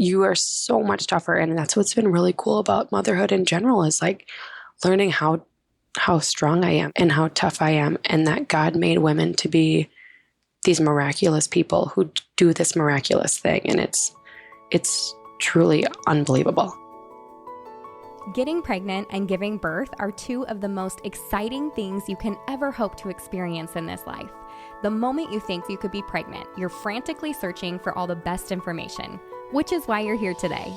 you are so much tougher. And that's what's been really cool about motherhood in general is like learning how strong I am and how tough I am, and that God made women to be these miraculous people who do this miraculous thing. And it's truly unbelievable. Getting pregnant and giving birth are two of the most exciting things you can ever hope to experience in this life. The moment you think you could be pregnant, you're frantically searching for all the best information, which is why you're here today.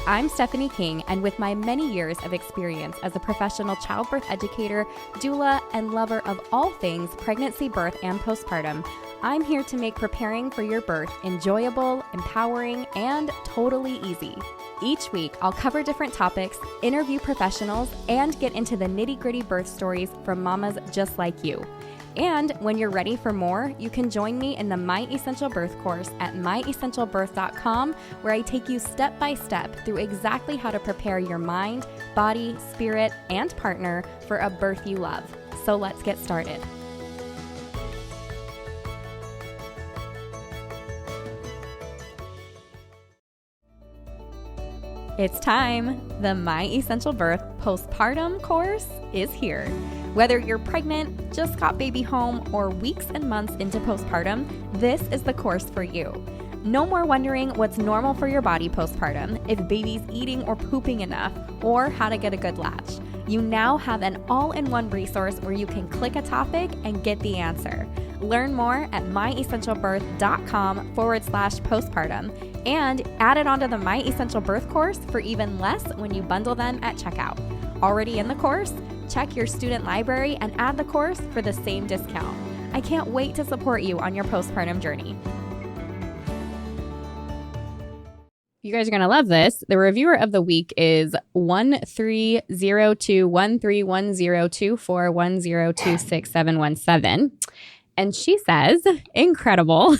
I'm Stephanie King, and with my many years of experience as a professional childbirth educator, doula, and lover of all things pregnancy, birth, and postpartum, I'm here to make preparing for your birth enjoyable, empowering, and totally easy. Each week, I'll cover different topics, interview professionals, and get into the nitty-gritty birth stories from mamas just like you. And when you're ready for more, you can join me in the My Essential Birth course at myessentialbirth.com, where I take you step by step through exactly how to prepare your mind, body, spirit, and partner for a birth you love. So let's get started. It's time. The My Essential Birth postpartum course is here. Whether you're pregnant, just got baby home, or weeks and months into postpartum, this is the course for you. No more wondering what's normal for your body postpartum, if baby's eating or pooping enough, or how to get a good latch. You now have an all-in-one resource where you can click a topic and get the answer. Learn more at myessentialbirth.com/postpartum and add it onto the My Essential Birth course for even less when you bundle them at checkout. Already in the course? Check your student library and add the course for the same discount. I can't wait to support you on your postpartum journey. You guys are going to love this. The reviewer of the week is 130213102410261717. And she says, incredible.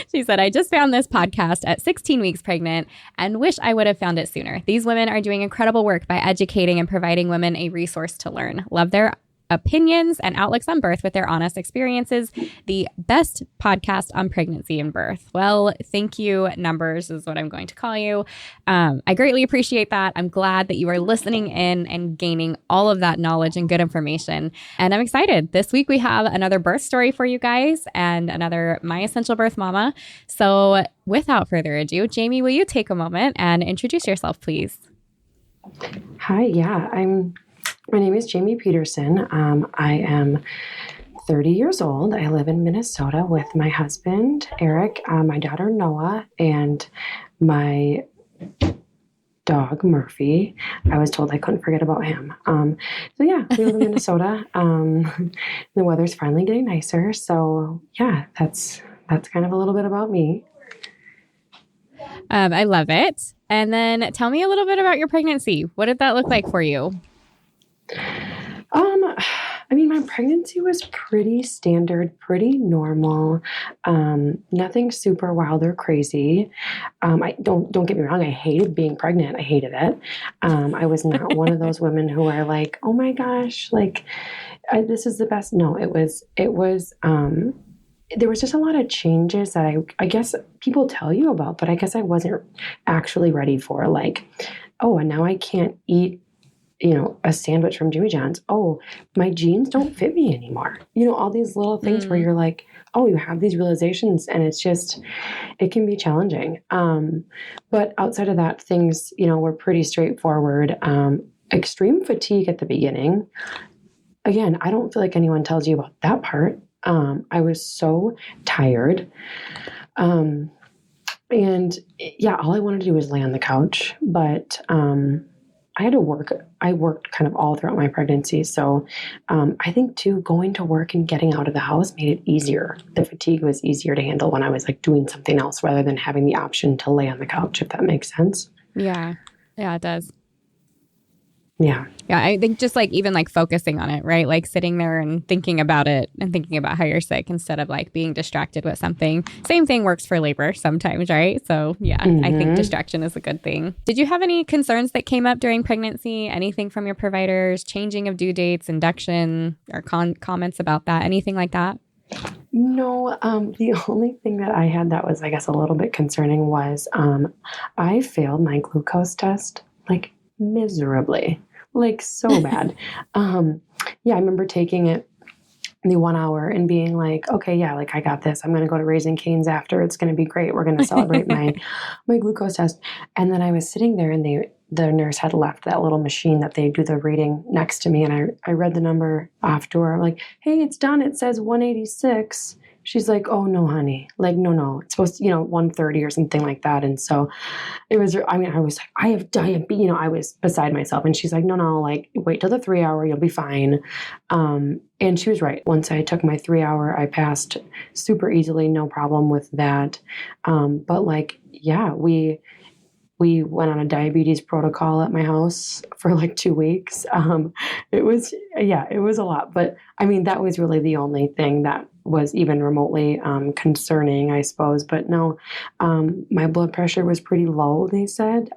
She said, I just found this podcast at 16 weeks pregnant and wish I would have found it sooner. These women are doing incredible work by educating and providing women a resource to learn. Love their opinions and outlooks on birth with their honest experiences. The best podcast on pregnancy and birth. Well, thank you. Numbers is what I'm going to call you. I greatly appreciate that. I'm glad that you are listening in and gaining all of that knowledge and good information. And I'm excited. This week we have another birth story for you guys and another My Essential Birth Mama. So without further ado, Jamie, will you take a moment and introduce yourself, please? Hi, my name is Jamie Peterson. I am 30 years old. I live in Minnesota with my husband, Eric, my daughter, Noah, and my dog, Murphy. I was told I couldn't forget about him. We live in Minnesota. The weather's finally getting nicer. So yeah, that's kind of a little bit about me. I love it. And then tell me a little bit about your pregnancy. What did that look like for you? My pregnancy was pretty standard, pretty normal. Nothing super wild or crazy. I don't get me wrong. I hated being pregnant. I hated it. I was not one of those women who are like, oh my gosh, this is the best. No, it was, there was just a lot of changes that I guess people tell you about, but I guess I wasn't actually ready for, and now I can't eat a sandwich from Jimmy John's. Oh, my jeans don't fit me anymore. All these little things where you're like, oh, you have these realizations, and it can be challenging. But outside of that, things, were pretty straightforward. Extreme fatigue at the beginning. Again, I don't feel like anyone tells you about that part. I was so tired. All I wanted to do was lay on the couch, but, I had to work. I worked kind of all throughout my pregnancy. So I think too, going to work and getting out of the house made it easier. The fatigue was easier to handle when I was doing something else rather than having the option to lay on the couch, if that makes sense. Yeah. Yeah, it does. Yeah. Yeah. I think just even focusing on it, right? Sitting there and thinking about it and thinking about how you're sick instead of being distracted with something. Same thing works for labor sometimes, right? So yeah, I think distraction is a good thing. Did you have any concerns that came up during pregnancy? Anything from your providers, changing of due dates, induction, or comments about that? Anything like that? No, the only thing that I had that was, I guess, a little bit concerning was I failed my glucose test like miserably, like so bad. Um, yeah, I remember taking it the 1 hour and being like, okay, yeah, like I got this. I'm going to go to Raising Cane's after. It's going to be great. We're going to celebrate my glucose test. And then I was sitting there and the nurse had left that little machine that they do the reading next to me. And I read the number off to her. I'm like, hey, it's done. It says 186. She's like, oh no, honey. Like, no. It's supposed to, 130 or something like that. And so it was, I mean, I was like, I have diabetes, I was beside myself. And she's like, no, like wait till the 3 hour, you'll be fine. And she was right. Once I took my 3 hour, I passed super easily, no problem with that. But like, yeah, we went on a diabetes protocol at my house for like 2 weeks. It was a lot, but I mean, that was really the only thing that was even remotely concerning, I suppose. But no, my blood pressure was pretty low, they said.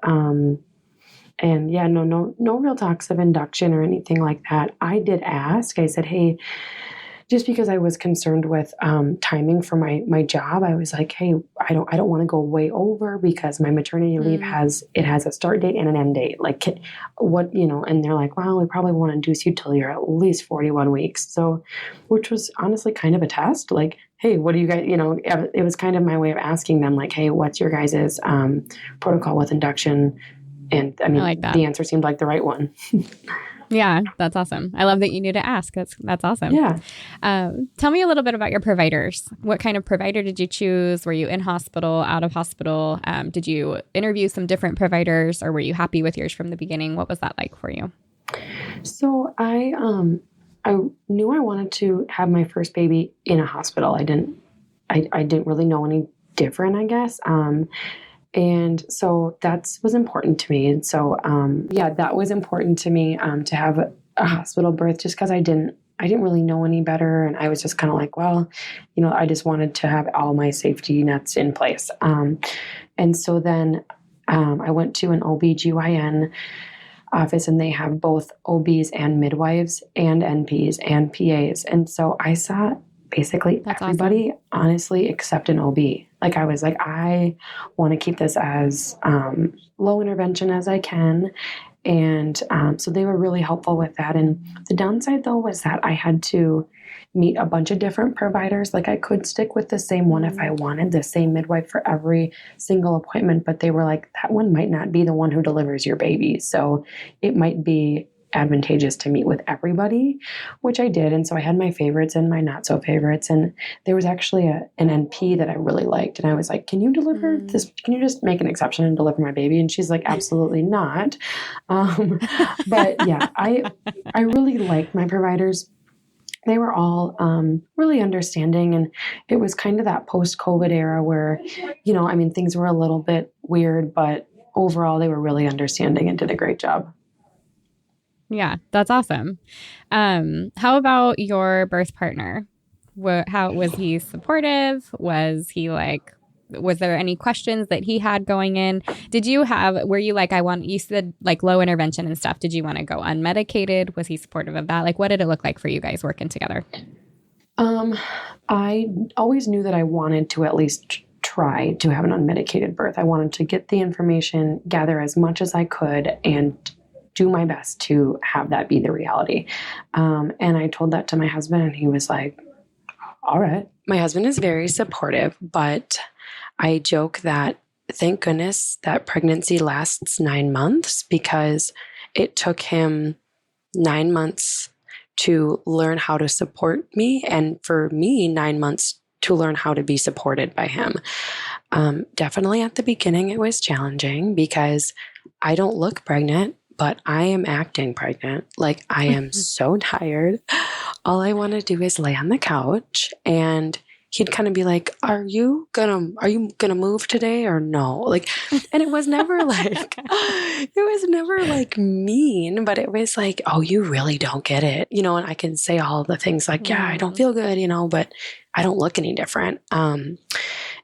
And yeah, no real talks of induction or anything like that. I did ask, I said, hey, just because I was concerned with timing for my job, I was like, hey, I don't want to go way over because my maternity leave has a start date and an end date. Like what, and they're like, well, we probably won't induce you till you're at least 41 weeks. So, which was honestly kind of a test. Like, hey, what do you guys, it was kind of my way of asking them like, hey, what's your guys' protocol with induction? And I mean, I like that. The answer seemed like the right one. Yeah, that's awesome. I love that you knew to ask. That's awesome. Yeah. Tell me a little bit about your providers. What kind of provider did you choose? Were you in hospital, out of hospital? Did you interview some different providers, or were you happy with yours from the beginning? What was that like for you? So I knew I wanted to have my first baby in a hospital. I didn't really know any different, I guess. And so that was important to me. And so, that was important to me, to have a hospital birth just because I didn't really know any better. And I was just kind of like, well, I just wanted to have all my safety nets in place. And so then, I went to an OBGYN office and they have both OBs and midwives and NPs and PAs. And so I saw basically everybody, honestly, except an OB. Like I was like, I want to keep this as low intervention as I can. And so they were really helpful with that. And the downside, though, was that I had to meet a bunch of different providers. Like I could stick with the same one if I wanted, the same midwife for every single appointment. But they were like, that one might not be the one who delivers your baby. So it might be advantageous to meet with everybody, which I did. And so I had my favorites and my not so favorites. And there was actually an NP that I really liked. And I was like, can you deliver this? Can you just make an exception and deliver my baby? And she's like, absolutely not. But yeah, I really liked my providers. They were all really understanding. And it was kind of that post-COVID era where, things were a little bit weird, but overall they were really understanding and did a great job. Yeah, that's awesome. How about your birth partner? How was he supportive? Was there any questions that he had going in? Were you like, you said like low intervention and stuff. Did you want to go unmedicated? Was he supportive of that? Like, what did it look like for you guys working together? I always knew that I wanted to at least try to have an unmedicated birth. I wanted to get the information, gather as much as I could, and do my best to have that be the reality. And I told that to my husband and he was like, all right. My husband is very supportive, but I joke that thank goodness that pregnancy lasts 9 months because it took him 9 months to learn how to support me. And for me, 9 months to learn how to be supported by him. Definitely at the beginning, it was challenging because I don't look pregnant, but I am acting pregnant. Like I am so tired. All I want to do is lay on the couch and he'd kind of be like, are you gonna move today or no? Like, and it was never like, mean, but it was like, oh, you really don't get it. And I can say all the things like, yeah, I don't feel good, but I don't look any different. And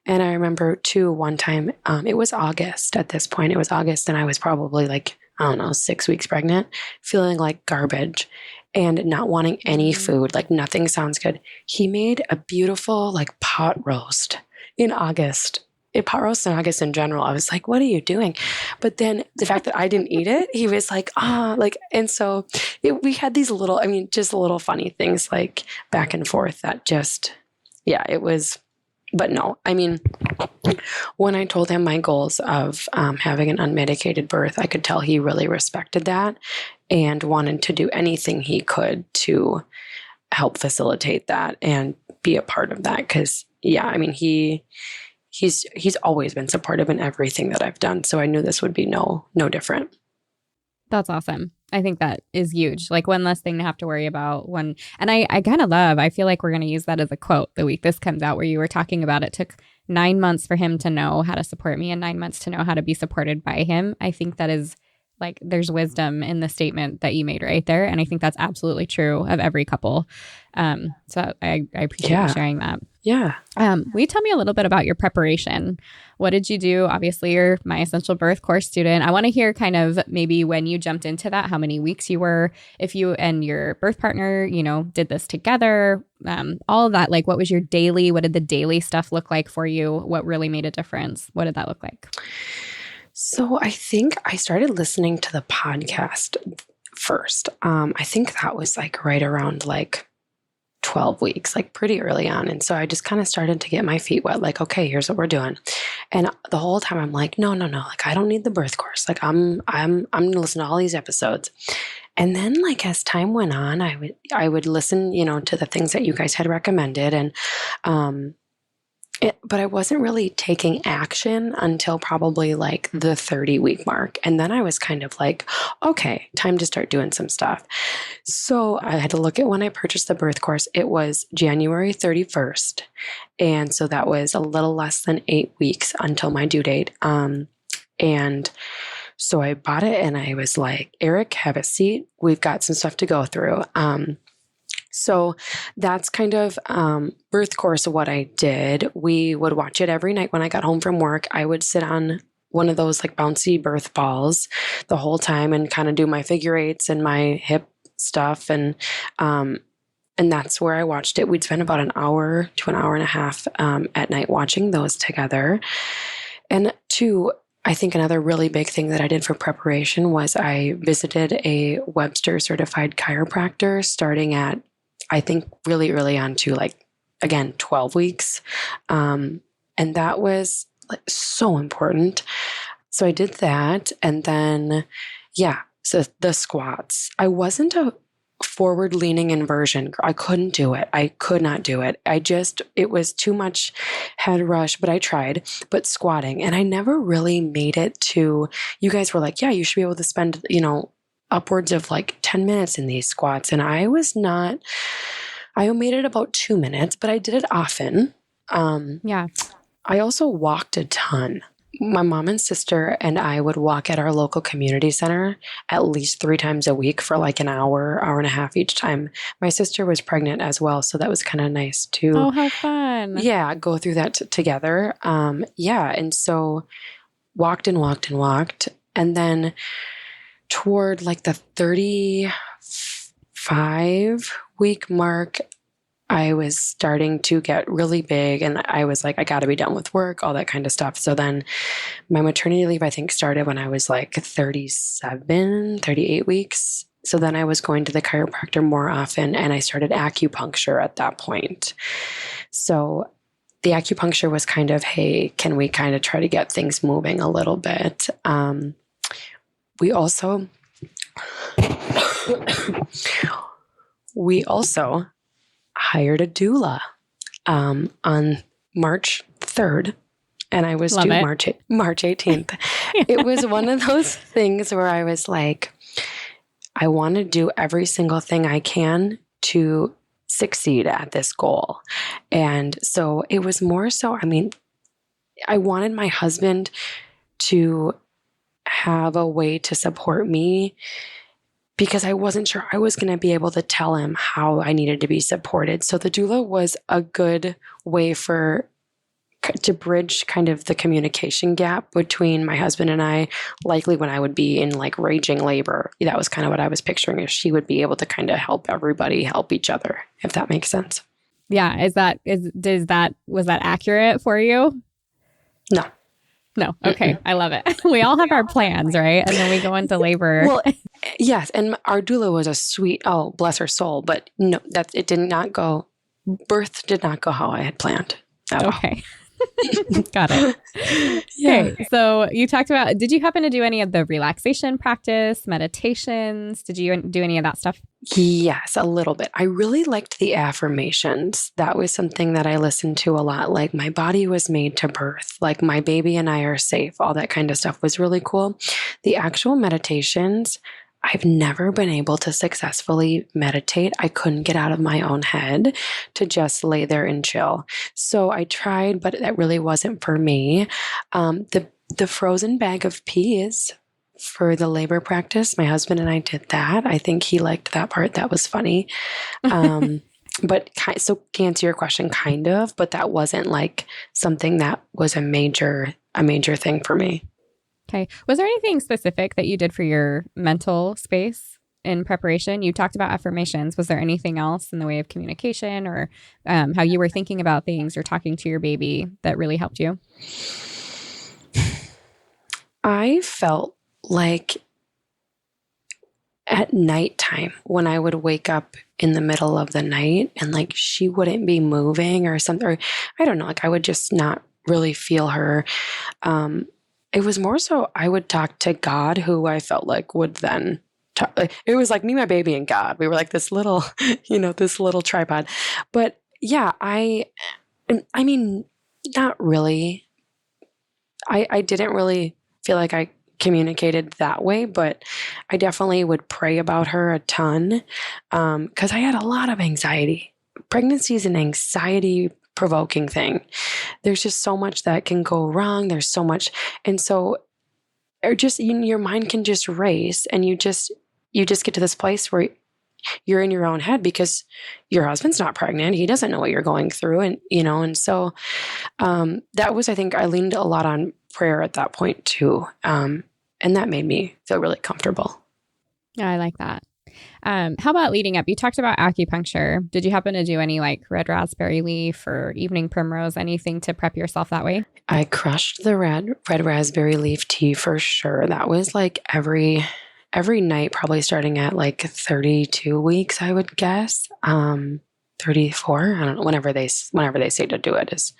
I remember too, one time, it was August at this point, and I was probably like, I don't know, 6 weeks pregnant, feeling like garbage. and not wanting any food, like nothing sounds good. He made a beautiful like pot roast in August. A pot roast in August in general. I was like, what are you doing? But then the fact that I didn't eat it, he was like, and so we had these little, just little funny things like back and forth that just, yeah, it was, but no, when I told him my goals of having an unmedicated birth, I could tell he really respected that and wanted to do anything he could to help facilitate that and be a part of that. Because, yeah, he's always been supportive in everything that I've done. So I knew this would be no different. That's awesome. I think that is huge. Like one less thing to have to worry about when, and I kind of love, I feel like we're going to use that as a quote the week this comes out, where you were talking about it took 9 months for him to know how to support me and 9 months to know how to be supported by him. I think that is like, there's wisdom in the statement that you made right there. And I think that's absolutely true of every couple. So I appreciate you sharing that. Yeah. Will you tell me a little bit about your preparation? What did you do? Obviously, you're my Essential Birth Course student. I want to hear kind of maybe when you jumped into that, how many weeks you were, if you and your birth partner, did this together, all of that. Like, what was your daily? What did the daily stuff look like for you? What really made a difference? What did that look like? So I think I started listening to the podcast first. I think that was like right around like 12 weeks, like pretty early on. And so I just kind of started to get my feet wet, like, okay, here's what we're doing. And the whole time I'm like, no, like I don't need the birth course. Like I'm going to listen to all these episodes. And then like as time went on, I would listen, to the things that you guys had recommended. And, but I wasn't really taking action until probably like the 30-week mark. And then I was kind of like, okay, time to start doing some stuff. So I had to look at when I purchased the birth course. It was January 31st. And so that was a little less than 8 weeks until my due date. And so I bought it and I was like, Eric, have a seat. We've got some stuff to go through. So that's kind of birth course of what I did. We would watch it every night when I got home from work. I would sit on one of those like bouncy birth balls the whole time and kind of do my figure eights and my hip stuff. And that's where I watched it. We'd spend about an hour to an hour and a half at night watching those together. And I think another really big thing that I did for preparation was I visited a Webster certified chiropractor starting at, I think, really early on to like, again, 12 weeks. And that was like so important. So I did that. And then, so the squats. I wasn't a forward leaning inversion. I couldn't do it. I could not do it. It was too much head rush, but I tried. But squatting, and I never really made it to, you guys were like, yeah, you should be able to spend, upwards of like 10 minutes in these squats. And I made it about 2 minutes, but I did it often. I also walked a ton. My mom and sister and I would walk at our local community center at least 3 times a week for like an hour and a half each time. My sister was pregnant as well, so that was kind of nice too. Oh, how fun. Yeah, go through that together. And so walked. And then toward like the 35-week mark, I was starting to get really big and I was like, I got to be done with work, all that kind of stuff. So then my maternity leave, I think, started when I was like 38 weeks. So then I was going to the chiropractor more often and I started acupuncture at that point. So the acupuncture was kind of, hey, can we kind of try to get things moving a little bit? We also hired a doula on March 3rd, and I was due March 18th. It was one of those things where I was like, I want to do every single thing I can to succeed at this goal. And so it was more so, I wanted my husband to have a way to support me because I wasn't sure I was going to be able to tell him how I needed to be supported. So the doula was a good way for to bridge kind of the communication gap between my husband and I, likely when I would be in like raging labor. That was kind of what I was picturing, if she would be able to kind of help everybody help each other, if that makes sense. Yeah. Was that accurate for you? No. No. Okay. I love it. We all have our plans, right? And then we go into labor. Well, yes. And our doula was a sweet, oh, bless her soul. But no, it did not go, birth did not go how I had planned at all. Okay. Got it. Yeah. Okay. So you talked about, did you happen to do any of the relaxation practice, meditations? Did you do any of that stuff? Yes, a little bit. I really liked the affirmations. That was something that I listened to a lot. Like, my body was made to birth. Like, my baby and I are safe. All that kind of stuff was really cool. The actual meditations, I've never been able to successfully meditate. I couldn't get out of my own head to just lay there and chill. So I tried, but that really wasn't for me. The frozen bag of peas for the labor practice, my husband and I did that. I think he liked that part. That was funny. But so to answer your question, kind of, but that wasn't like something that was a major thing for me. Okay. Was there anything specific that you did for your mental space in preparation? You talked about affirmations. Was there anything else in the way of communication or how you were thinking about things or talking to your baby that really helped you? I felt like at nighttime, when I would wake up in the middle of the night and like she wouldn't be moving or something, or I don't know, like I would just not really feel her. It was more so I would talk to God, who I felt like would then talk. Like, it was like me, my baby, and God. We were like this little, this little tripod. But yeah, I mean, not really. I didn't really feel like I communicated that way, but I definitely would pray about her a ton because I had a lot of anxiety. Pregnancy is an anxiety provoking thing. There's just so much that can go wrong. There's so much. And so your mind can just race and you just get to this place where you're in your own head because your husband's not pregnant. He doesn't know what you're going through. And so that was, I think I leaned a lot on prayer at that point too. And that made me feel really comfortable. Yeah, I like that. How about leading up? You talked about acupuncture. Did you happen to do any like red raspberry leaf or evening primrose, anything to prep yourself that way? I crushed the red raspberry leaf tea for sure. That was like every night, probably starting at like 32 weeks, I would guess. 34. I don't know. Whenever they say to do it is,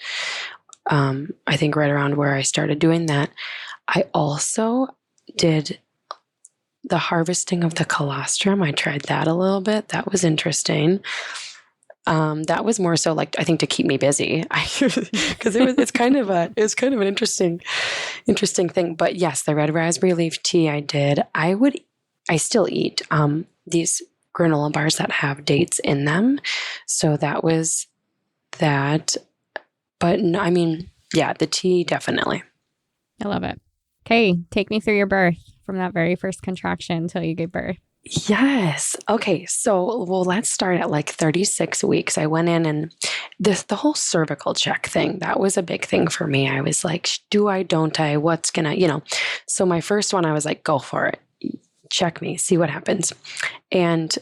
I think right around where I started doing that. I also did the harvesting of the colostrum. I tried that a little bit. That was interesting. That was more so like, I think, to keep me busy because it's kind of an interesting thing. But yes, the red raspberry leaf tea I did. I still eat these granola bars that have dates in them. So that was that. But no, I mean, yeah, the tea, definitely. I love it. Okay, take me through your birth from that very first contraction until you gave birth. Yes. Okay. So, let's start at like 36 weeks. I went in and the whole cervical check thing, that was a big thing for me. I was like, do I, don't I, what's gonna, so my first one, I was like, go for it. Check me, see what happens. And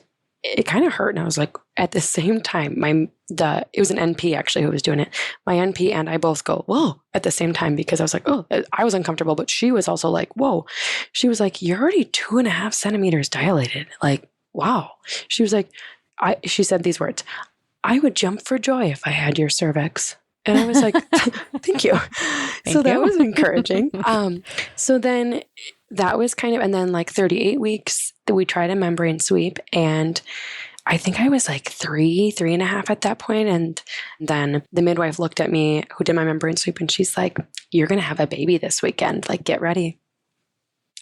it kind of hurt. And I was like, at the same time, it was an NP actually who was doing it. My NP and I both go, whoa, at the same time, because I was like, oh, I was uncomfortable, but she was also like, whoa. She was like, you're already 2.5 centimeters dilated. Like, wow. She was like, she said these words, I would jump for joy if I had your cervix. And I was like, thank you. That was encouraging. So then that was kind of, and then like 38 weeks that we tried a membrane sweep, and I think I was like 3.5 at that point. And then the midwife looked at me who did my membrane sweep, and she's like, you're going to have a baby this weekend. Like, get ready.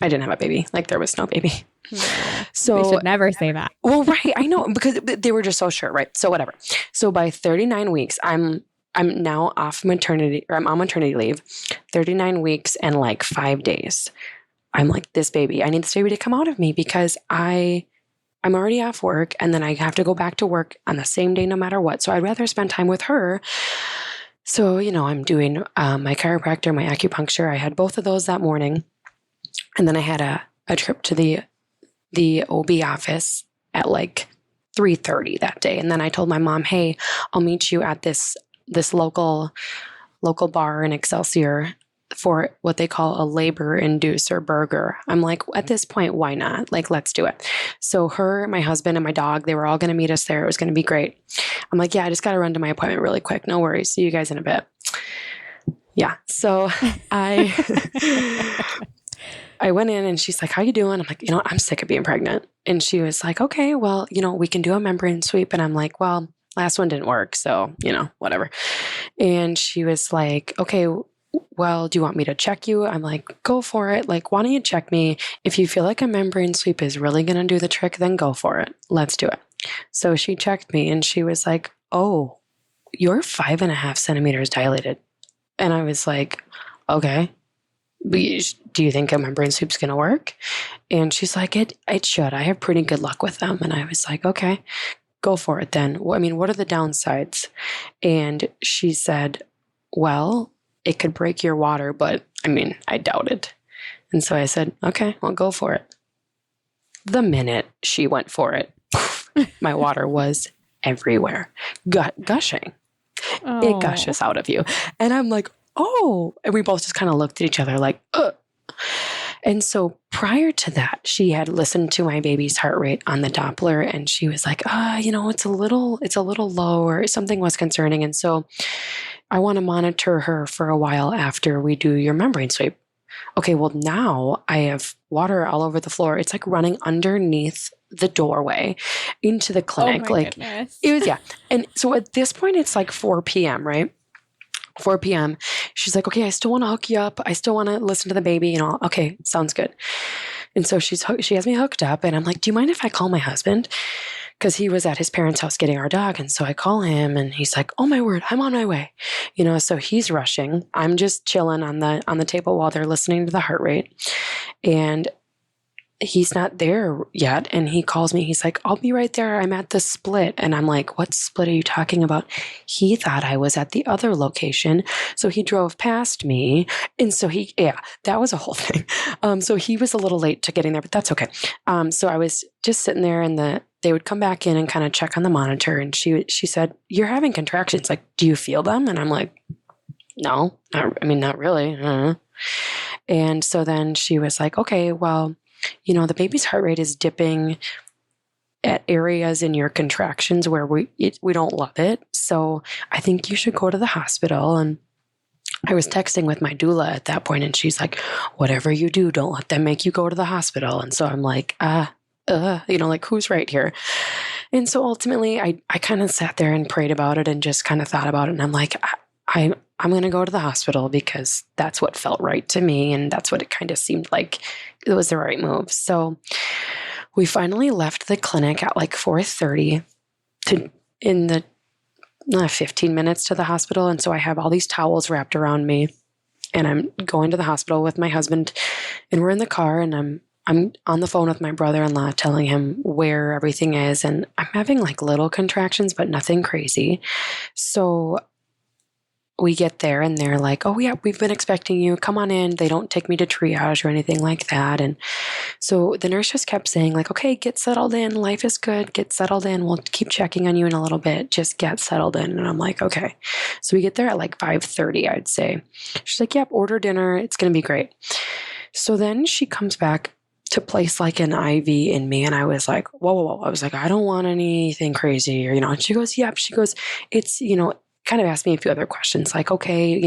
I didn't have a baby. Like, there was no baby. Yeah. So they should never say that. Well, right. I know, because they were just so sure. Right. So whatever. So by 39 weeks, I'm now off maternity, or I'm on maternity leave, 39 weeks and like 5 days. I'm like, I need this baby to come out of me because I'm already off work, and then I have to go back to work on the same day no matter what. So I'd rather spend time with her. So, I'm doing my chiropractor, my acupuncture. I had both of those that morning. And then I had a trip to the OB office at like 3:30 that day. And then I told my mom, hey, I'll meet you at this local bar in Excelsior for what they call a labor inducer burger. I'm like, at this point, why not? Like, let's do it. So her, my husband, and my dog, they were all going to meet us there. It was going to be great. I'm like, yeah, I just got to run to my appointment really quick. No worries. See you guys in a bit. Yeah. So I went in and she's like, how you doing? I'm like, I'm sick of being pregnant. And she was like, okay, well, we can do a membrane sweep. And I'm like, well, last one didn't work. So, whatever. And she was like, okay, well, do you want me to check you? I'm like, go for it. Like, why don't you check me? If you feel like a membrane sweep is really going to do the trick, then go for it. Let's do it. So she checked me and she was like, oh, you're 5.5 centimeters dilated. And I was like, okay, do you think a membrane sweep's going to work? And she's like, it should. I have pretty good luck with them. And I was like, okay, go for it then. I mean, what are the downsides? And she said, well, it could break your water, but I mean, I doubt it. And so I said, okay, well, go for it. The minute she went for it, my water was everywhere, gushing. Oh. It gushes out of you. And I'm like, oh, and we both just kind of looked at each other like, ugh. And so prior to that, she had listened to my baby's heart rate on the Doppler and she was like, it's a little low or something was concerning. And so I want to monitor her for a while after we do your membrane sweep. Okay, well now I have water all over the floor. It's like running underneath the doorway into the clinic. Oh my goodness. It was, yeah. And so at this point it's like 4 p.m., right? 4 p.m. She's like, okay, I still want to hook you up. I still want to listen to the baby, Okay, sounds good. And so she has me hooked up and I'm like, do you mind if I call my husband? Because he was at his parents' house getting our dog. And so I call him and he's like, oh my word, I'm on my way. So he's rushing. I'm just chilling on the table while they're listening to the heart rate. And he's not there yet. And he calls me. He's like, I'll be right there. I'm at the split. And I'm like, what split are you talking about? He thought I was at the other location. So he drove past me. And so that was a whole thing. So he was a little late to getting there, but that's okay. So I was just sitting there and they would come back in and kind of check on the monitor. And she said, you're having contractions. Like, do you feel them? And I'm like, no, not really. And so then she was like, okay, well, the baby's heart rate is dipping at areas in your contractions where we don't love it. So I think you should go to the hospital. And I was texting with my doula at that point and she's like, whatever you do, don't let them make you go to the hospital. And so I'm like, like who's right here? And so ultimately I kind of sat there and prayed about it and just kind of thought about it. And I'm like, I'm going to go to the hospital because that's what felt right to me. And that's what it kind of seemed like it was the right move. So we finally left the clinic at like 4:30 in the 15 minutes to the hospital. And so I have all these towels wrapped around me and I'm going to the hospital with my husband and we're in the car and I'm on the phone with my brother-in-law telling him where everything is. And I'm having like little contractions, but nothing crazy. So we get there and they're like, oh yeah, we've been expecting you. Come on in. They don't take me to triage or anything like that. And so the nurse just kept saying like, okay, get settled in. Life is good. Get settled in. We'll keep checking on you in a little bit. Just get settled in. And I'm like, okay. So we get there at like 5:30, I'd say. She's like, yep, order dinner. It's going to be great. So then she comes back to place like an IV in me. And I was like, whoa. I was like, I don't want anything crazy or, and she goes, yep. She goes, it's, kind of asked me a few other questions like, okay,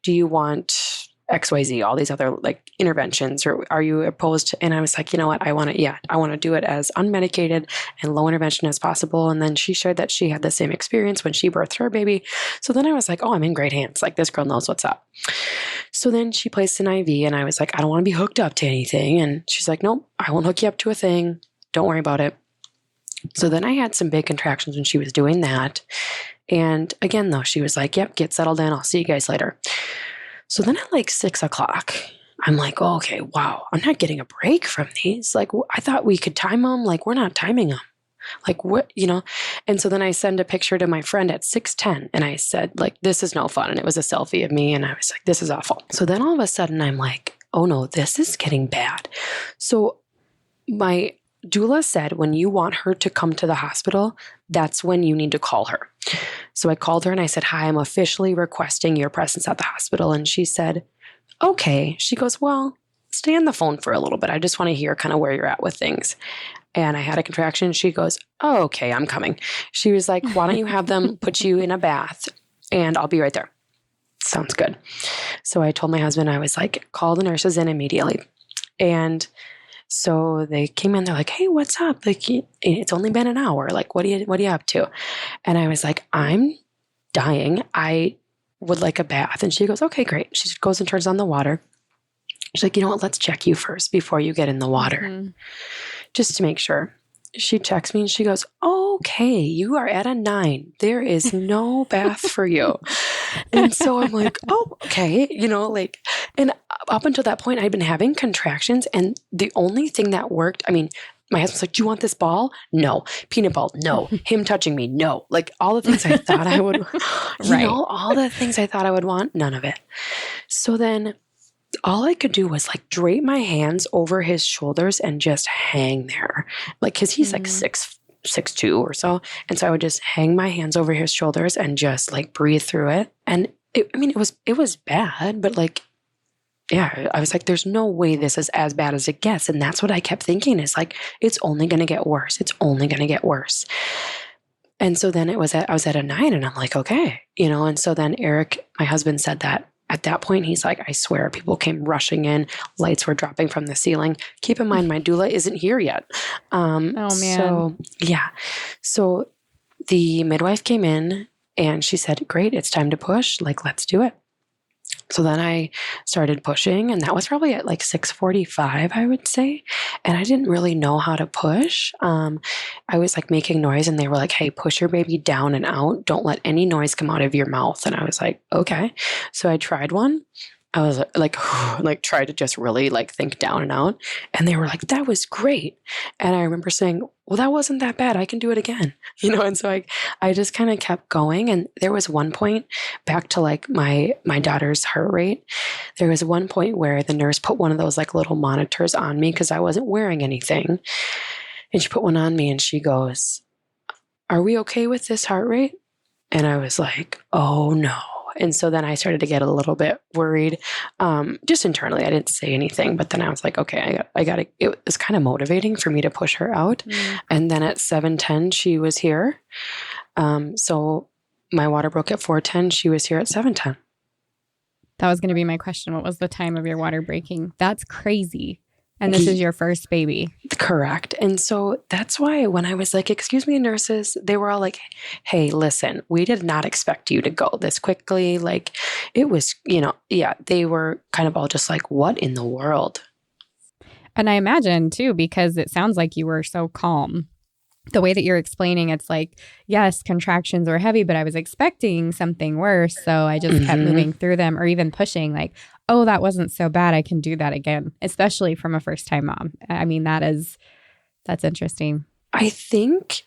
do you want XYZ, all these other like interventions, or are you opposed to, and I was like, you know what, I want to do it as unmedicated and low intervention as possible. And then she shared that she had the same experience when she birthed her baby. So then I was like, oh, I'm in great hands. Like this girl knows what's up. So then she placed an IV and I was like, I don't want to be hooked up to anything. And she's like, nope, I won't hook you up to a thing. Don't worry about it. So then I had some big contractions when she was doing that. And again, though, she was like, yep, get settled in. I'll see you guys later. So then at like 6:00, I'm like, oh, okay, wow, I'm not getting a break from these. Like, I thought we could time them. Like, we're not timing them. Like what, And so then I send a picture to my friend at 6:10 and I said, like, this is no fun. And it was a selfie of me. And I was like, this is awful. So then all of a sudden I'm like, oh no, this is getting bad. So my doula said, when you want her to come to the hospital, that's when you need to call her. So I called her and I said, hi, I'm officially requesting your presence at the hospital. And she said, okay. She goes, well, stay on the phone for a little bit. I just want to hear kind of where you're at with things. And I had a contraction. She goes, oh, okay, I'm coming. She was like, why don't you have them put you in a bath and I'll be right there. Sounds good. So I told my husband, I was like, call the nurses in immediately. And so they came in, they're like, hey, what's up? Like, it's only been an hour. Like, what are you up to? And I was like, I'm dying. I would like a bath. And she goes, okay, great. She goes and turns on the water. She's like, you know what? Let's check you first before you get in the water, just to make sure. She checks me and she goes, okay, you are at a 9. There is no bath for you. And so I'm like, oh, okay. And up until that point, I'd been having contractions. And the only thing that worked, my husband's like, do you want this ball? No. Peanut ball? No. Him touching me? No. Like all the things I thought I would, all the things I thought I would want, none of it. So then all I could do was like drape my hands over his shoulders and just hang there. Like, cause he's like 6'2" or so. And so I would just hang my hands over his shoulders and just like breathe through it. And it was bad, but like, yeah, I was like, there's no way this is as bad as it gets. And that's what I kept thinking is like, it's only going to get worse. It's only going to get worse. And so then I was at a 9 and I'm like, okay, and so then Eric, my husband, said that at that point, he's like, I swear people came rushing in. Lights were dropping from the ceiling. Keep in mind, my doula isn't here yet. Oh man. So yeah. So the midwife came in and she said, great, it's time to push. Like, let's do it. So then I started pushing and that was probably at like 6:45, I would say. And I didn't really know how to push. I was like making noise and they were like, hey, push your baby down and out. Don't let any noise come out of your mouth. And I was like, okay. So I tried one. I was like tried to just really like think down and out. And they were like, that was great. And I remember saying, well, that wasn't that bad. I can do it again. And so I just kind of kept going. And there was one point back to like my daughter's heart rate. There was one point where the nurse put one of those like little monitors on me because I wasn't wearing anything. And she put one on me and she goes, are we okay with this heart rate? And I was like, oh no. And so then I started to get a little bit worried, just internally. I didn't say anything, but then I was like, okay, I got to, it was kind of motivating for me to push her out. And then at 7:10, she was here. So my water broke at 4:10. She was here at 7:10. That was going to be my question. What was the time of your water breaking? That's crazy. And this is your first baby. Correct. And so that's why when I was like, excuse me, nurses, they were all like, hey, listen, we did not expect you to go this quickly. Like it was, they were kind of all just like, what in the world? And I imagine too, because it sounds like you were so calm. The way that you're explaining, it's like, yes, contractions were heavy, but I was expecting something worse. So I just kept moving through them or even pushing like, oh, that wasn't so bad. I can do that again, especially from a first-time mom. I mean, that's interesting. I think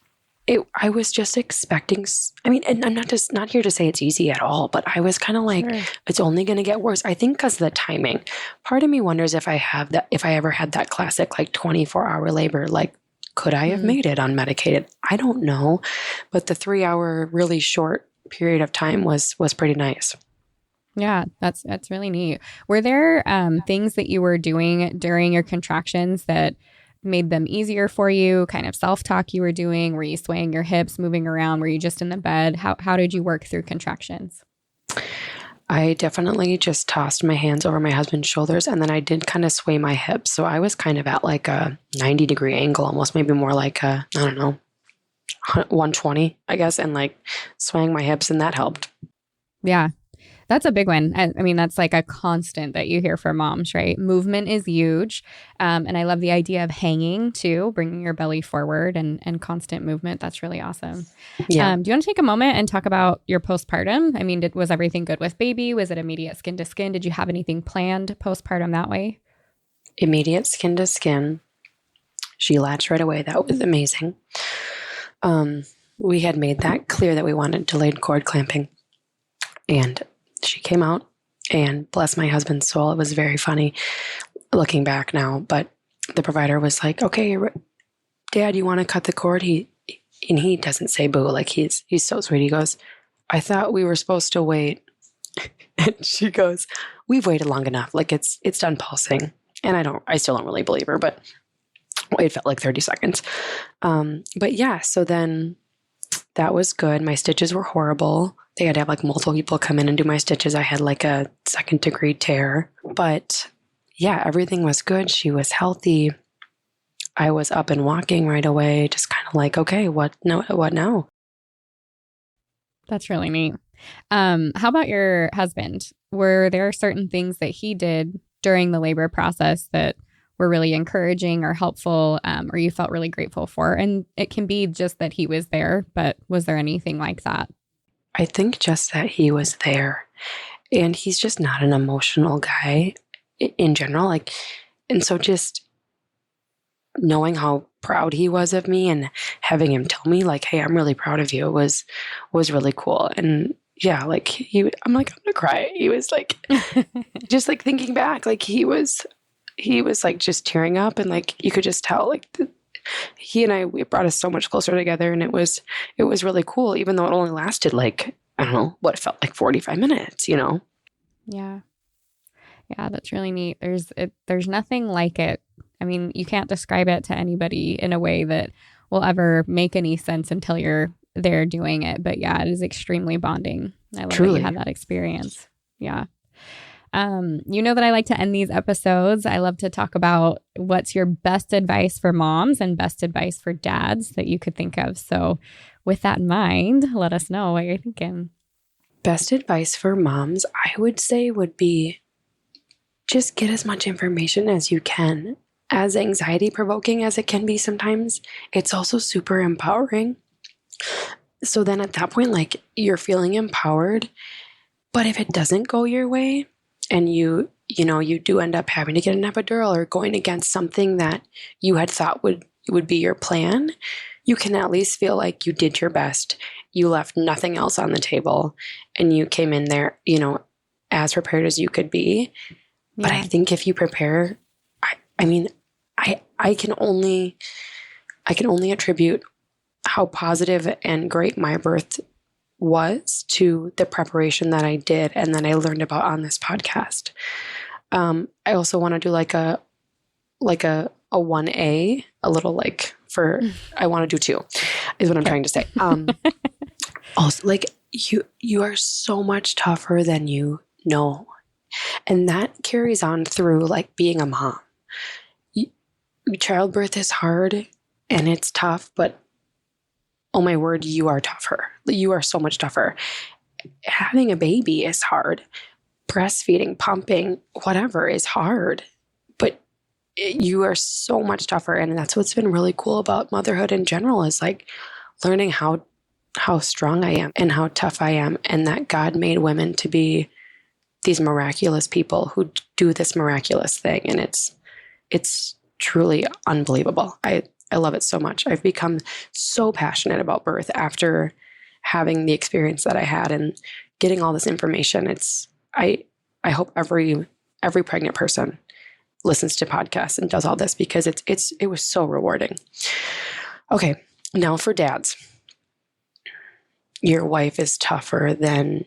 I was just expecting, and I'm not here to say it's easy at all, but I was kind of like, It's only going to get worse. I think because of the timing. Part of me wonders if I ever had that classic like 24-hour labor, like, could I have made it unmedicated? I don't know. But the 3-hour really short period of time was pretty nice. Yeah, that's really neat. Were there things that you were doing during your contractions that made them easier for you? Kind of self-talk you were doing? Were you swaying your hips, moving around? Were you just in the bed? How did you work through contractions? I definitely just tossed my hands over my husband's shoulders and then I did kind of sway my hips. So I was kind of at like a 90-degree angle, almost maybe more like a, I don't know, 120, I guess, and like swaying my hips and that helped. Yeah. That's a big one. I mean, that's like a constant that you hear from moms, right? Movement is huge. And I love the idea of hanging too, bringing your belly forward and constant movement. That's really awesome. Yeah. Do you want to take a moment and talk about your postpartum? I mean, was everything good with baby? Was it immediate skin to skin? Did you have anything planned postpartum that way? Immediate skin to skin. She latched right away. That was amazing. We had made that clear that we wanted delayed cord clamping. And she came out, and bless my husband's soul, it was very funny looking back now, but the provider was like, okay, Dad, you want to cut the cord? And he doesn't say boo. Like he's so sweet. He goes, I thought we were supposed to wait. And she goes, we've waited long enough. Like it's done pulsing. And I still don't really believe her, but it felt like 30 seconds. But yeah, so then that was good. My stitches were horrible. They had to have like multiple people come in and do my stitches. I had like a 2nd-degree tear, but yeah, everything was good. She was healthy. I was up and walking right away, just kind of like, okay, what now? That's really neat. How about your husband? Were there certain things that he did during the labor process that were really encouraging or helpful, or you felt really grateful for? And it can be just that he was there, but was there anything like that? I think just that he was there, and he's just not an emotional guy in general. Like, and so just knowing how proud he was of me and having him tell me like, hey, I'm really proud of you was really cool. And yeah, like I'm like, I'm gonna cry. He was like, just like thinking back, like he was like just tearing up, and like you could just tell like he and I, it brought us so much closer together, and it was really cool, even though it only lasted like, I don't know, what felt like 45 minutes, you know? Yeah. Yeah, that's really neat. There's nothing like it. I mean, you can't describe it to anybody in a way that will ever make any sense until you're there doing it. But yeah, it is extremely bonding. I love that you had that experience. Yeah. You know that I like to end these episodes. I love to talk about what's your best advice for moms and best advice for dads that you could think of. So with that in mind, let us know what you're thinking. Best advice for moms, I would say, would be just get as much information as you can. As anxiety provoking as it can be sometimes, it's also super empowering. So then at that point, like you're feeling empowered, but if it doesn't go your way and you do end up having to get an epidural or going against something that you had thought would be your plan, you can at least feel like you did your best. You left nothing else on the table and you came in there, as prepared as you could be. Yeah. But I think if you prepare, I can only attribute how positive and great my birth was to the preparation that I did and that I learned about on this podcast. I also want to do like a 1A, a little like for, I want to do 2 is what I'm trying to say. Also, like you are so much tougher than you know. And that carries on through like being a mom. Childbirth is hard and it's tough, but oh my word, you are tougher. You are so much tougher. Having a baby is hard. Breastfeeding, pumping, whatever is hard, but you are so much tougher. And that's what's been really cool about motherhood in general is like learning how strong I am and how tough I am, and that God made women to be these miraculous people who do this miraculous thing. And it's truly unbelievable. I love it so much. I've become so passionate about birth after having the experience that I had and getting all this information. I hope every pregnant person listens to podcasts and does all this because it was so rewarding. Okay, now for dads. Your wife is tougher than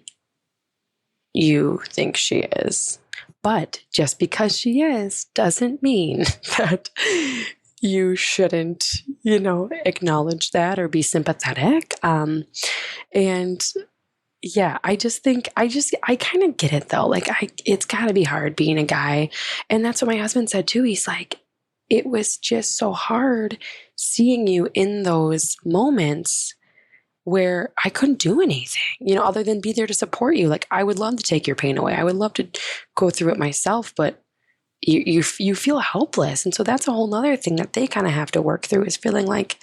you think she is. But just because she is doesn't mean that you shouldn't, acknowledge that or be sympathetic. And yeah, I kind of get it though. Like it's gotta be hard being a guy. And that's what my husband said too. He's like, it was just so hard seeing you in those moments where I couldn't do anything, other than be there to support you. Like I would love to take your pain away. I would love to go through it myself, but you feel helpless. And so that's a whole nother thing that they kind of have to work through is feeling like,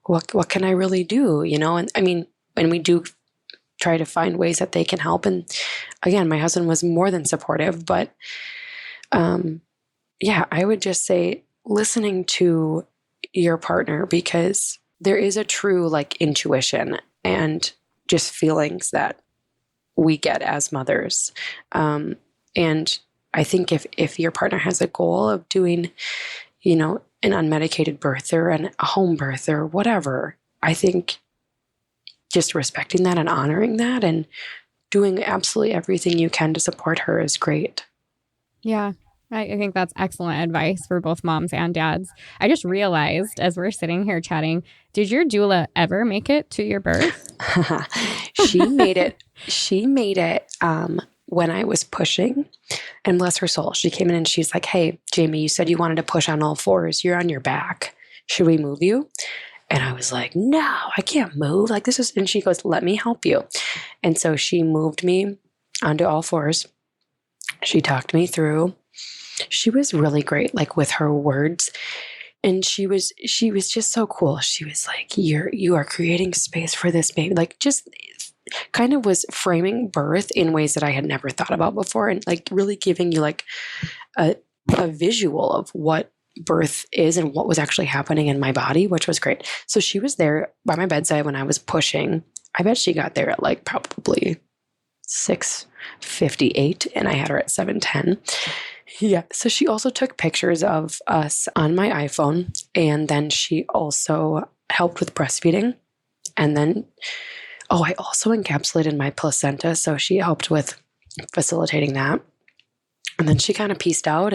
what can I really do? And I mean, when we do try to find ways that they can help. And again, my husband was more than supportive, but yeah, I would just say listening to your partner, because there is a true like intuition and just feelings that we get as mothers. And I think if your partner has a goal of doing, you know, an unmedicated birth or a home birth or whatever, I think just respecting that and honoring that and doing absolutely everything you can to support her is great. Yeah. I think that's excellent advice for both moms and dads. I just realized as we're sitting here chatting, did your doula ever make it to your birth? She made it. She made it when I was pushing, and bless her soul, she came in and she's like, "Hey, Jamie, you said you wanted to push on all fours. You're on your back. Should we move you?" And I was like, "No, I can't move. Like this is," and she goes, "Let me help you." And so she moved me onto all fours. She talked me through. She was really great, like with her words. And she was just so cool. She was like, you are creating space for this baby. Like just kind of was framing birth in ways that I had never thought about before. And like really giving you like a visual of what birth is and what was actually happening in my body, which was great. So she was there by my bedside when I was pushing. I bet she got there at like probably 6:58 and I had her at 7:10. Yeah. So she also took pictures of us on my iPhone. And then she also helped with breastfeeding. And then, I also encapsulated my placenta. So she helped with facilitating that. And then she kind of pieced out.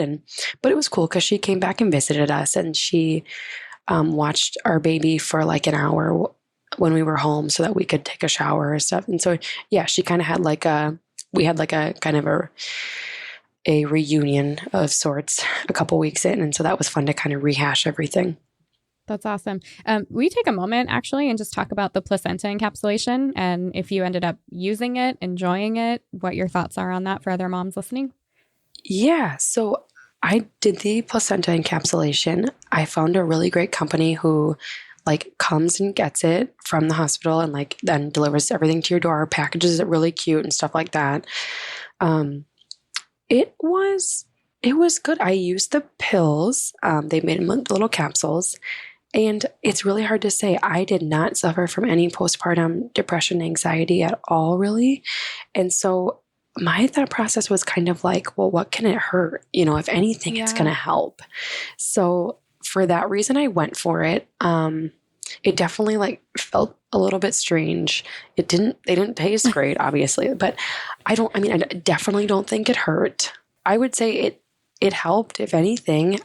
But it was cool because she came back and visited us and she watched our baby for like an hour when we were home so that we could take a shower and stuff. And so, yeah, she kind of had we had like a kind of a reunion of sorts a couple weeks in. And so that was fun to kind of rehash everything. That's awesome. Will you take a moment actually and just talk about the placenta encapsulation and if you ended up using it, enjoying it, what your thoughts are on that for other moms listening? Yeah. So I did the placenta encapsulation. I found a really great company who like comes and gets it from the hospital and like then delivers everything to your door, packages it really cute and stuff like that. It was good. I used the pills. They made them into little capsules. And it's really hard to say. I did not suffer from any postpartum depression, anxiety at all, really. And so my thought process was kind of like, well, what can it hurt? You know, if anything, it's going to help. So for that reason, I went for it. It definitely like felt a little bit strange. They didn't taste great, obviously, but I definitely don't think it hurt. I would say it helped, if anything.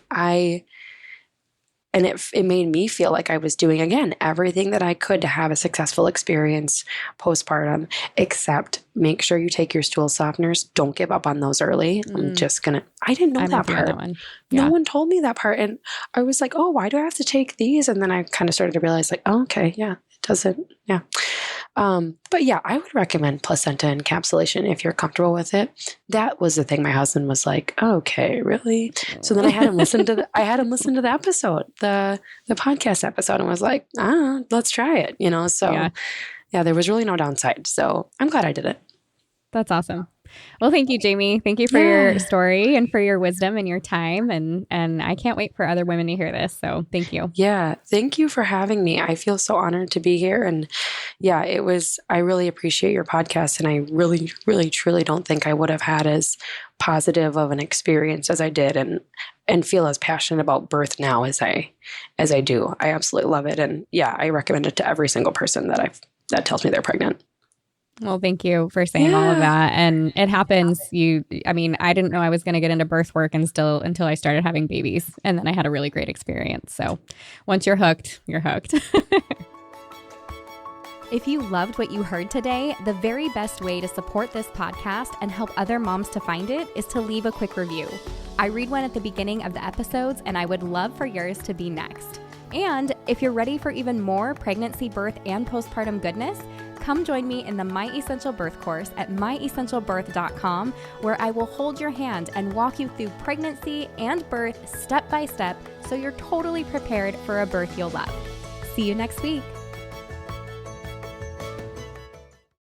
It made me feel like I was doing, again, everything that I could to have a successful experience postpartum, except make sure you take your stool softeners. Don't give up on those early. I didn't know that part. Yeah. No one told me that part. And I was like, oh, why do I have to take these? And then I kind of started to realize like, oh, okay, yeah, it doesn't. Yeah. But yeah, I would recommend placenta encapsulation if you're comfortable with it. That was the thing. My husband was like, okay, really? So then I had him listen to the episode, the podcast episode, and was like, let's try it, you know? So yeah, there was really no downside. So I'm glad I did it. That's awesome. Well, thank you, Jamie. Thank you for your story and for your wisdom and your time. And I can't wait for other women to hear this. So thank you. Yeah. Thank you for having me. I feel so honored to be here. And yeah, I really appreciate your podcast. And I really, really, truly don't think I would have had as positive of an experience as I did and feel as passionate about birth now as I do. I absolutely love it. And yeah, I recommend it to every single person that tells me they're pregnant. Well, thank you for saying all of that. And it happens. I didn't know I was going to get into birth work until I started having babies. And then I had a really great experience. So once you're hooked, you're hooked. If you loved what you heard today, the very best way to support this podcast and help other moms to find it is to leave a quick review. I read one at the beginning of the episodes, and I would love for yours to be next. And if you're ready for even more pregnancy, birth, and postpartum goodness, come join me in the My Essential Birth course at myessentialbirth.com, where I will hold your hand and walk you through pregnancy and birth step by step so you're totally prepared for a birth you'll love. See you next week.